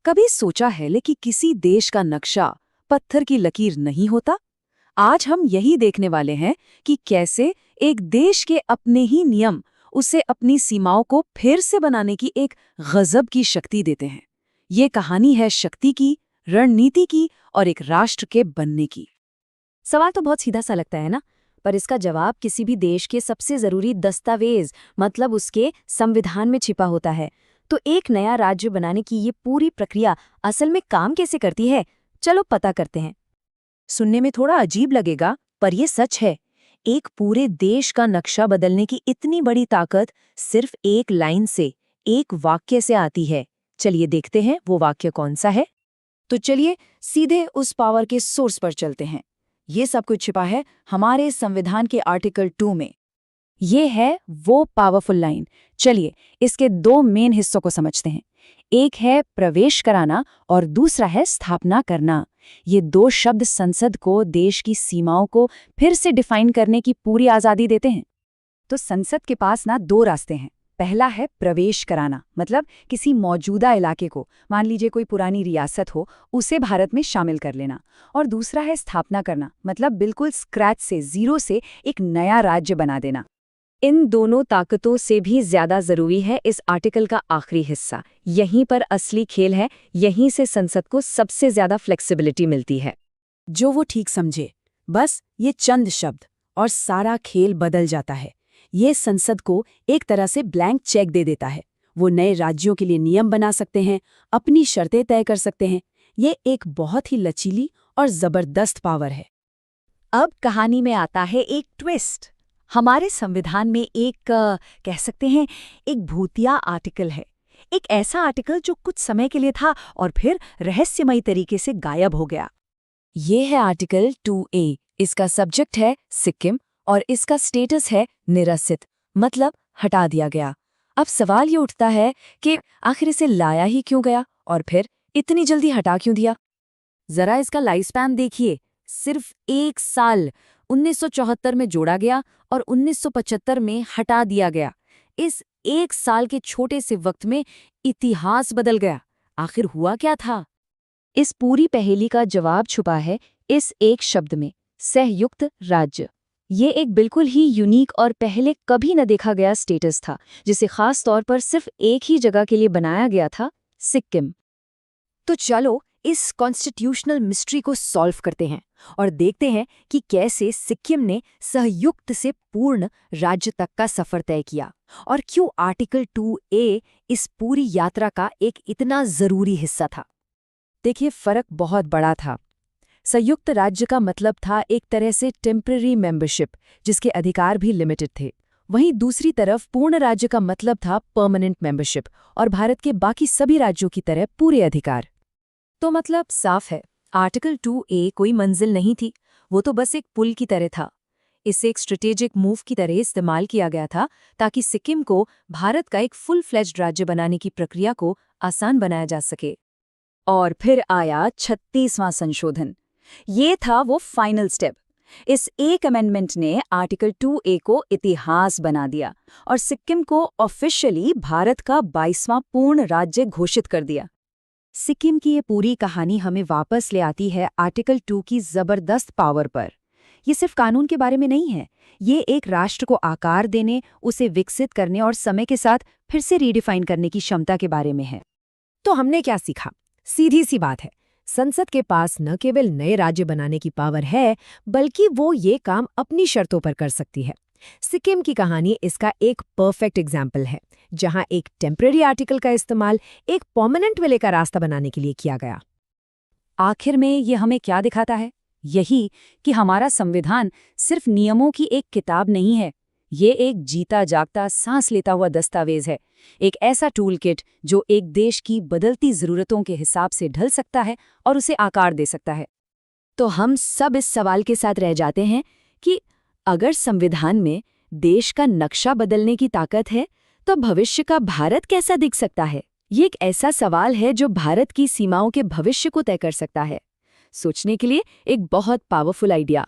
कभी सोचा है कि किसी देश का नक्शा पत्थर की लकीर नहीं होता? आज हम यही देखने वाले हैं कि कैसे एक देश के अपने ही नियम उसे अपनी सीमाओं को फिर से बनाने की एक गजब की शक्ति देते हैं। ये कहानी है शक्ति की, रणनीति की और एक राष्ट्र के बनने की। सवाल तो बहुत सीधा सा लगता है ना, पर इसका जवाब किसी भी देश के सबसे जरूरी दस्तावेज मतलब उसके संविधान में छिपा होता है। तो एक नया राज्य बनाने की ये पूरी प्रक्रिया असल में काम कैसे करती है, चलो पता करते हैं। सुनने में थोड़ा अजीब लगेगा, पर ये सच है। एक पूरे देश का नक्शा बदलने की इतनी बड़ी ताकत सिर्फ एक लाइन से, एक वाक्य से आती है। चलिए देखते हैं वो वाक्य कौन सा है। तो चलिए सीधे उस पावर के सोर्स पर चलते हैं। ये सब कुछ छिपा है हमारे संविधान के आर्टिकल 2 में। ये है वो पावरफुल लाइन। चलिए इसके दो मेन हिस्सों को समझते हैं। एक है प्रवेश कराना और दूसरा है स्थापना करना। ये दो शब्द संसद को देश की सीमाओं को फिर से डिफाइन करने की पूरी आज़ादी देते हैं। तो संसद के पास ना दो रास्ते हैं। पहला है प्रवेश कराना, मतलब किसी मौजूदा इलाके को, मान लीजिए कोई पुरानी रियासत हो, उसे भारत में शामिल कर लेना। और दूसरा है स्थापना करना, मतलब बिल्कुल स्क्रैच से, जीरो से एक नया राज्य बना देना। इन दोनों ताकतों से भी ज्यादा जरूरी है इस आर्टिकल का आखिरी हिस्सा। यहीं पर असली खेल है, यहीं से संसद को सबसे ज्यादा फ्लेक्सिबिलिटी मिलती है। जो वो ठीक समझे, बस ये चंद शब्द और सारा खेल बदल जाता है। ये संसद को एक तरह से ब्लैंक चेक दे देता है। वो नए राज्यों के लिए नियम बना सकते हैं, अपनी शर्तें तय कर सकते हैं। ये एक बहुत ही लचीली और जबरदस्त पावर है। अब कहानी में आता है एक ट्विस्ट। हमारे संविधान में एक कह सकते हैं एक भूतिया आर्टिकल है। एक ऐसा आर्टिकल जो कुछ समय के लिए था और फिर रहस्यमयी तरीके से गायब हो गया। ये है आर्टिकल 2A। इसका सब्जेक्ट है सिक्किम और इसका स्टेटस है निरसित, मतलब हटा दिया गया। अब सवाल ये उठता है कि आखिर इसे लाया ही क्यों गया और फिर इतनी जल्दी हटा क्यों दिया। जरा इसका लाइफ स्पैन देखिए, सिर्फ 1 साल 1974 में जोड़ा गया और 1975 में हटा दिया गया। इस 1 साल के छोटे से वक्त में इतिहास बदल गया। आखिर हुआ क्या था? इस पूरी पहेली का जवाब छुपा है इस एक शब्द में, संयुक्त राज्य। ये एक बिल्कुल ही यूनिक और पहले कभी न देखा गया स्टेटस था, जिसे खास तौर पर सिर्फ एक ही जगह के लिए बनाया गया था, सिक्किम। तो चलो इस कॉन्स्टिट्यूशनल मिस्ट्री को सॉल्व करते हैं और देखते हैं कि कैसे सिक्किम ने संयुक्त से पूर्ण राज्य तक का सफर तय किया और क्यों आर्टिकल 2A इस पूरी यात्रा का एक इतना जरूरी हिस्सा था। देखिए, फर्क बहुत बड़ा था। संयुक्त राज्य का मतलब था एक तरह से टेम्पररी मेंबरशिप, जिसके अधिकार भी लिमिटेड थे। वहीं दूसरी तरफ पूर्ण राज्य का मतलब था परमानेंट मेंबरशिप और भारत के बाकी सभी राज्यों की तरह पूरे अधिकार। तो मतलब साफ है, आर्टिकल 2A कोई मंजिल नहीं थी, वो तो बस एक पुल की तरह था। इसे एक स्ट्रेटेजिक मूव की तरह इस्तेमाल किया गया था ताकि सिक्किम को भारत का एक फुल फ्लेज्ड राज्य बनाने की प्रक्रिया को आसान बनाया जा सके। और फिर आया 36वां संशोधन। ये था वो फाइनल स्टेप। इस एक अमेंडमेंट ने आर्टिकल 2A को इतिहास बना दिया और सिक्किम को ऑफिशियली भारत का 22वां पूर्ण राज्य घोषित कर दिया। सिक्किम की ये पूरी कहानी हमें वापस ले आती है आर्टिकल 2 की जबरदस्त पावर पर। ये सिर्फ कानून के बारे में नहीं है, ये एक राष्ट्र को आकार देने, उसे विकसित करने और समय के साथ फिर से रीडिफाइन करने की क्षमता के बारे में है। तो हमने क्या सीखा? सीधी सी बात है, संसद के पास न केवल नए राज्य बनाने की पावर है, बल्कि वो ये काम अपनी शर्तों पर कर सकती है। सिक्किम की कहानी इसका एक परफेक्ट एग्जाम्पल है, जहां एक टेम्पररी आर्टिकल का इस्तेमाल एक परमानेंट विलय का रास्ता बनाने के लिए किया गया। आखिर में ये हमें क्या दिखाता है? यही कि हमारा संविधान सिर्फ नियमों की एक किताब नहीं है, ये एक जीता जागता सांस लेता हुआ दस्तावेज है। एक ऐसा टूल किट जो एक देश की बदलती ज़रूरतों के हिसाब से ढल सकता है और उसे आकार दे सकता है। तो हम सब इस सवाल के साथ रह जाते हैं कि अगर संविधान में देश का नक्शा बदलने की ताकत है, तो भविष्य का भारत कैसा दिख सकता है? ये एक ऐसा सवाल है जो भारत की सीमाओं के भविष्य को तय कर सकता है। सोचने के लिए एक बहुत पावरफुल आइडिया।